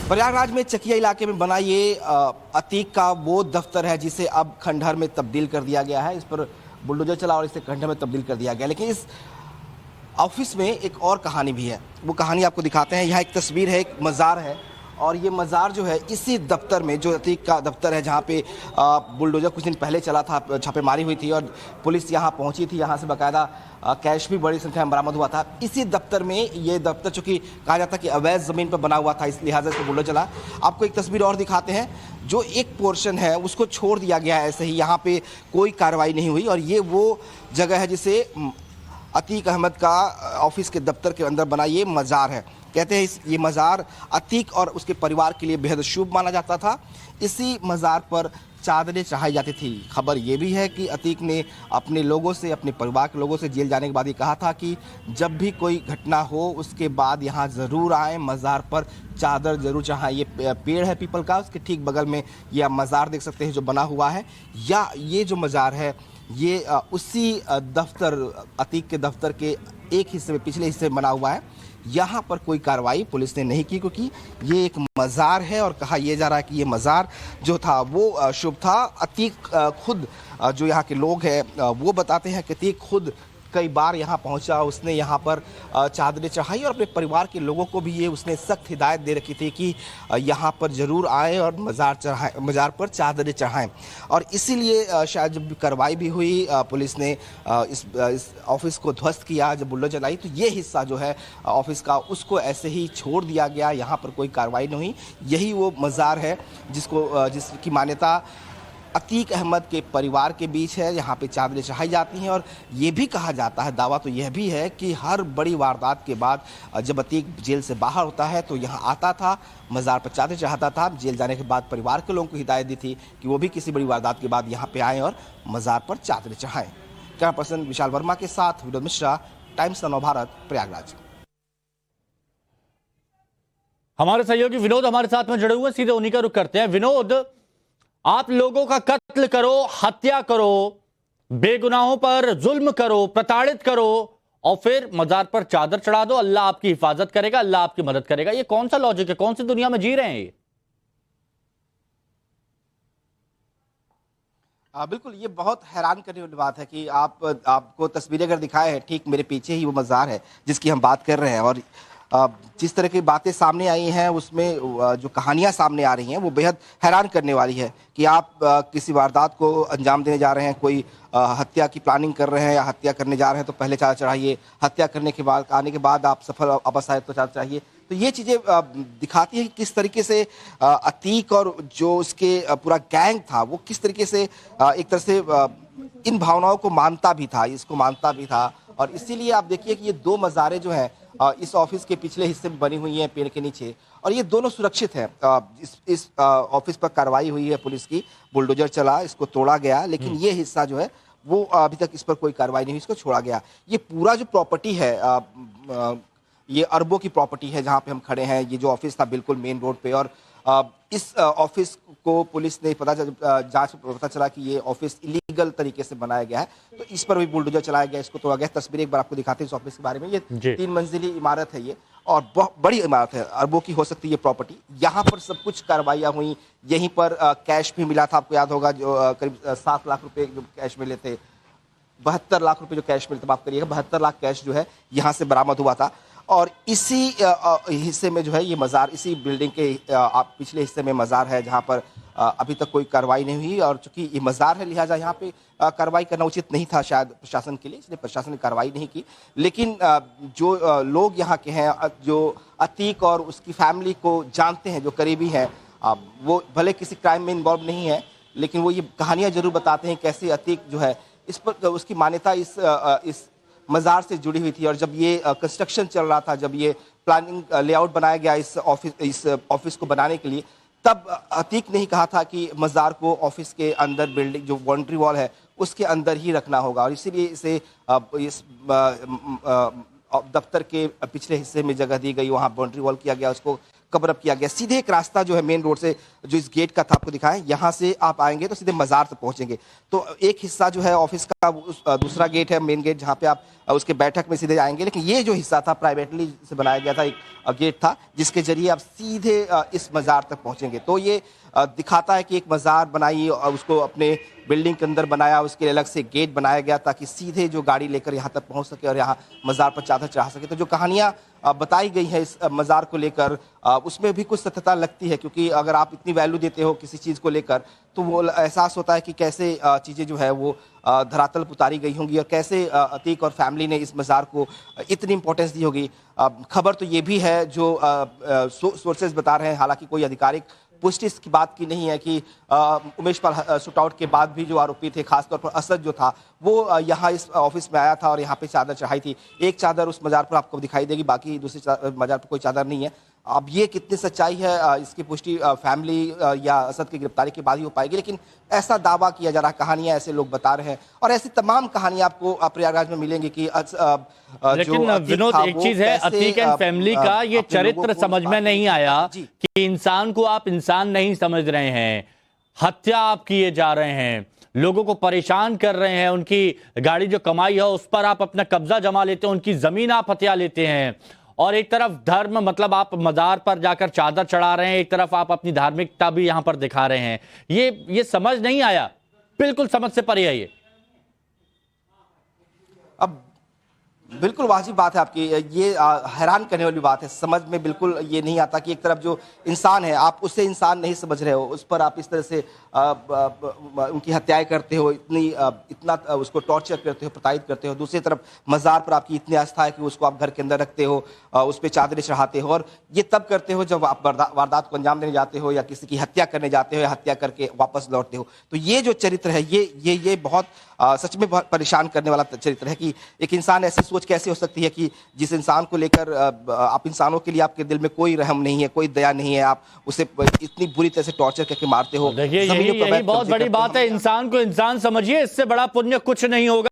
प्रयागराज में चकिया इलाके में बना ये अतीक का वो दफ्तर है जिसे अब खंडहर में तब्दील कर दिया गया है। इस पर बुलडोजर चला और इसे खंडहर में तब्दील कर दिया गया। लेकिन इस ऑफिस में एक और कहानी भी है, वो कहानी आपको दिखाते हैं। यहाँ एक तस्वीर है, एक मज़ार है और ये मज़ार जो है इसी दफ्तर में, जो अतीक का दफ्तर है जहाँ पे बुलडोजर कुछ दिन पहले चला था, छापेमारी हुई थी और पुलिस यहाँ पहुँची थी। यहाँ से बाकायदा कैश भी बड़ी संख्या में बरामद हुआ था। इसी दफ्तर में ये दफ्तर, चूँकि कहा जाता है कि अवैध ज़मीन पर बना हुआ था, इस लिहाजा से बुलडोजर चला। आपको एक तस्वीर और दिखाते हैं, जो एक पोर्शन है उसको छोड़ दिया गया है ऐसे ही, यहाँ पे कोई कार्रवाई नहीं हुई। और ये वो जगह है जिसे अतीक अहमद का ऑफिस के दफ्तर के अंदर बना ये मज़ार है। कहते हैं ये मज़ार अतीक और उसके परिवार के लिए बेहद शुभ माना जाता था। इसी मज़ार पर चादरें चढ़ाई जाती थी। खबर ये भी है कि अतीक ने अपने लोगों से, अपने परिवार के लोगों से जेल जाने के बाद ये कहा था कि जब भी कोई घटना हो उसके बाद यहाँ ज़रूर आएँ, मज़ार पर चादर ज़रूर चढ़ाएं। ये पेड़ है पीपल का, उसके ठीक बगल में ये आप मज़ार देख सकते हैं जो बना हुआ है। या ये जो मज़ार है ये उसी दफ्तर, अतीक के दफ्तर के एक हिस्से में, पिछले हिस्से में बना हुआ है। यहाँ पर कोई कार्रवाई पुलिस ने नहीं की क्योंकि ये एक मज़ार है और कहा यह जा रहा है कि ये मज़ार जो था वो शुभ था। अतीक खुद, जो यहाँ के लोग हैं वो बताते हैं कि अतीक खुद कई बार यहाँ पहुँचा, उसने यहाँ पर चादरें चढ़ाई और अपने परिवार के लोगों को भी ये उसने सख्त हिदायत दे रखी थी कि यहाँ पर ज़रूर आएँ और मज़ार पर चादरें चढ़ाएं। और इसीलिए शायद जब कार्रवाई भी हुई, पुलिस ने इस ऑफिस को ध्वस्त किया, जब बुलडोजर चलाई तो ये हिस्सा जो है ऑफिस का उसको ऐसे ही छोड़ दिया गया। यहाँ पर कोई कार्रवाई नहीं हुई। यही वो मज़ार है जिसकी मान्यता अतीक अहमद के परिवार के बीच है। यहाँ पे चादरें चढ़ाई जाती हैं और ये भी कहा जाता है, दावा तो यह भी है कि हर बड़ी वारदात के बाद जब अतीक जेल से बाहर होता है तो यहाँ आता था, मज़ार पर चादरें चढ़ाता था। जेल जाने के बाद परिवार के लोगों को हिदायत दी थी कि वो भी किसी बड़ी वारदात के बाद यहाँ पे आएँ और मज़ार पर चादरें चढ़ाएँ। कैमरा पर्सन विशाल वर्मा के साथ विनोद मिश्रा, टाइम्स नव भारत, प्रयागराज। हमारे सहयोगी विनोद हमारे साथ में जुड़े हुए, सीधे उन्हीं का रुख करते हैं। विनोद, आप लोगों का कत्ल करो, हत्या करो, बेगुनाहों पर जुल्म करो, प्रताड़ित करो और फिर मजार पर चादर चढ़ा दो, अल्लाह आपकी हिफाजत करेगा, अल्लाह आपकी मदद करेगा। ये कौन सा लॉजिक है? कौन सी दुनिया में जी रहे हैं ये? बिल्कुल, ये बहुत हैरान करने वाली बात है कि आपको तस्वीरें अगर दिखाए हैं, ठीक मेरे पीछे ही वो मज़ार है जिसकी हम बात कर रहे हैं। और जिस तरह की बातें सामने आई हैं उसमें जो कहानियां सामने आ रही हैं वो बेहद हैरान करने वाली है कि आप किसी वारदात को अंजाम देने जा रहे हैं, कोई हत्या की प्लानिंग कर रहे हैं या हत्या करने जा रहे हैं तो पहले चादर चढ़ाइए, हत्या करने के बाद आने के बाद आप सफल वापस आए तो चादर चढ़ाइए। तो ये चीज़ें दिखाती है कि किस तरीके से अतीक और जो उसके पूरा गैंग था वो किस तरीके से एक तरह से इन भावनाओं को मानता भी था, इसको मानता भी था। और इसीलिए आप देखिए कि ये दो मज़ारें जो हैं इस ऑफिस के पिछले हिस्से में बनी हुई हैं पेड़ के नीचे, और ये दोनों सुरक्षित हैं। इस ऑफिस पर कार्रवाई हुई है पुलिस की, बुलडोजर चला, इसको तोड़ा गया, लेकिन ये हिस्सा जो है वो अभी तक इस पर कोई कार्रवाई नहीं हुई, इसको छोड़ा गया। ये पूरा जो प्रॉपर्टी है ये अरबों की प्रॉपर्टी है जहाँ पे हम खड़े हैं। ये जो ऑफिस था बिल्कुल मेन रोड पे, और इस ऑफिस को पुलिस ने जांच में पता चला कि ये ऑफिस इलीगल तरीके से बनाया गया है, तो इस पर भी बुलडोजर चलाया गया, इसको तोड़ा गया। तस्वीर एक बार आपको दिखाते हैं इस ऑफिस के बारे में। ये 3 मंजिली इमारत है ये, और बहुत बड़ी इमारत है, अरबों की हो सकती है ये प्रॉपर्टी। यहाँ पर सब कुछ कार्रवाइयाँ हुई, यहीं पर कैश भी मिला था, आपको याद होगा, जो करीब 7 लाख रुपए जो कैश मिले थे, 72 लाख रुपए जो कैश मिले थे, माफ करिएगा, 72 लाख कैश जो है यहाँ से बरामद हुआ था। और इसी हिस्से में जो है ये मज़ार, इसी बिल्डिंग के पिछले हिस्से में मज़ार है जहाँ पर अभी तक कोई कार्रवाई नहीं हुई। और चूंकि ये मज़ार है लिहाजा यहाँ पे कार्रवाई करना उचित नहीं था शायद प्रशासन के लिए, इसलिए प्रशासन ने कार्रवाई नहीं की। लेकिन जो लोग यहाँ के हैं, जो अतीक और उसकी फैमिली को जानते हैं, जो करीबी हैं, वो भले किसी क्राइम में इन्वॉल्व नहीं है, लेकिन वो ये कहानियाँ जरूर बताते हैं कैसे अतीक जो है, इस पर उसकी मान्यता इस मज़ार से जुड़ी हुई थी। और जब ये कंस्ट्रक्शन चल रहा था, जब ये प्लानिंग लेआउट बनाया गया इस ऑफिस को बनाने के लिए, तब अतीक ने ही कहा था कि मज़ार को ऑफिस के अंदर, बिल्डिंग जो बाउंड्री वॉल है उसके अंदर ही रखना होगा। और इसीलिए इसे इस दफ्तर के पिछले हिस्से में जगह दी गई, वहाँ बाउंड्री वॉल किया गया, उसको कवर अप किया गया। सीधे एक रास्ता जो है मेन रोड से, जो इस गेट का था आपको दिखाएं, यहाँ से आप आएंगे तो सीधे मज़ार तक पहुंचेंगे। तो एक हिस्सा जो है ऑफिस का, दूसरा गेट है मेन गेट, जहाँ पे आप उसके बैठक में सीधे आएंगे। लेकिन ये जो हिस्सा था प्राइवेटली से बनाया गया था, एक गेट था जिसके जरिए आप सीधे इस मज़ार तक पहुंचेंगे। तो ये दिखाता है कि एक मज़ार बनाई और उसको अपने बिल्डिंग के अंदर बनाया, उसके अलग से गेट बनाया गया ताकि सीधे जो गाड़ी लेकर यहाँ तक पहुँच सके और यहाँ मज़ार पर चादर चढ़ा सके। तो जो कहानियाँ बताई गई है इस मज़ार को लेकर, उसमें भी कुछ सत्यता लगती है, क्योंकि अगर आप इतनी वैल्यू देते हो किसी चीज़ को लेकर तो वो एहसास होता है कि कैसे चीज़ें जो है वो धरातल पर उतारी गई होंगी और कैसे अतीक और फैमिली ने इस मज़ार को इतनी इंपॉर्टेंस दी होगी। खबर तो ये भी है जो सोर्सेज बता रहे हैं, हालांकि कोई आधिकारिक पुष्टि इसकी बात की नहीं है कि उमेश पाल शूटआउट के बाद भी जो आरोपी थे, खासतौर पर असद जो था, वो यहाँ इस ऑफिस में आया था और यहाँ पे चादर चढ़ाई थी। एक चादर उस मज़ार पर आपको दिखाई देगी, बाकी दूसरी मज़ार पर कोई चादर नहीं है। अब ये कितनी सच्चाई है इसकी पुष्टि फैमिली या असद की गिरफ्तारी के बाद ही हो पाएगी, लेकिन ऐसा दावा किया जा रहा है, कहानियां ऐसे लोग बता रहे हैं और ऐसी तमाम कहानियां आपको प्रयागराज में मिलेंगी कि लेकिन विनोद, एक चीज है, अतीक एंड फैमिली का ये चरित्र समझ में नहीं आया कि इंसान को आप इंसान नहीं समझ रहे हैं, हत्या आप किए जा रहे हैं, लोगों को परेशान कर रहे हैं, उनकी गाड़ी जो कमाई है उस पर आप अपना कब्जा जमा लेते हैं, उनकी जमीन आप हत्या लेते हैं, और एक तरफ धर्म, मतलब आप मज़ार पर जाकर चादर चढ़ा रहे हैं, एक तरफ आप अपनी धार्मिकता भी यहां पर दिखा रहे हैं। ये समझ नहीं आया, बिल्कुल समझ से परे है ये। अब बिल्कुल वाजिब बात है आपकी, ये हैरान करने वाली बात है। समझ में बिल्कुल ये नहीं आता कि एक तरफ जो इंसान है आप उसे इंसान नहीं समझ रहे हो, उस पर आप इस तरह से उनकी हत्याएं करते हो, इतना उसको टॉर्चर करते हो, प्रताड़ित करते हो। दूसरी तरफ मज़ार पर आपकी इतनी आस्था है कि उसको आप घर के अंदर रखते हो, उस पर चादरें चढ़ाते हो, और ये तब करते हो जब आप वारदात को अंजाम देने जाते हो या किसी की हत्या करने जाते हो या हत्या करके वापस लौटते हो। तो ये जो चरित्र है ये बहुत सच में बहुत परेशान करने वाला चरित्र है कि एक इंसान ऐसी सोच कैसे हो सकती है कि जिस इंसान को लेकर आप इंसानों के लिए आपके दिल में कोई रहम नहीं है, कोई दया नहीं है, आप उसे इतनी बुरी तरह से टॉर्चर करके मारते हो। देखिए, यही बहुत बड़ी बात है, इंसान को इंसान समझिए, इससे बड़ा पुण्य कुछ नहीं होगा।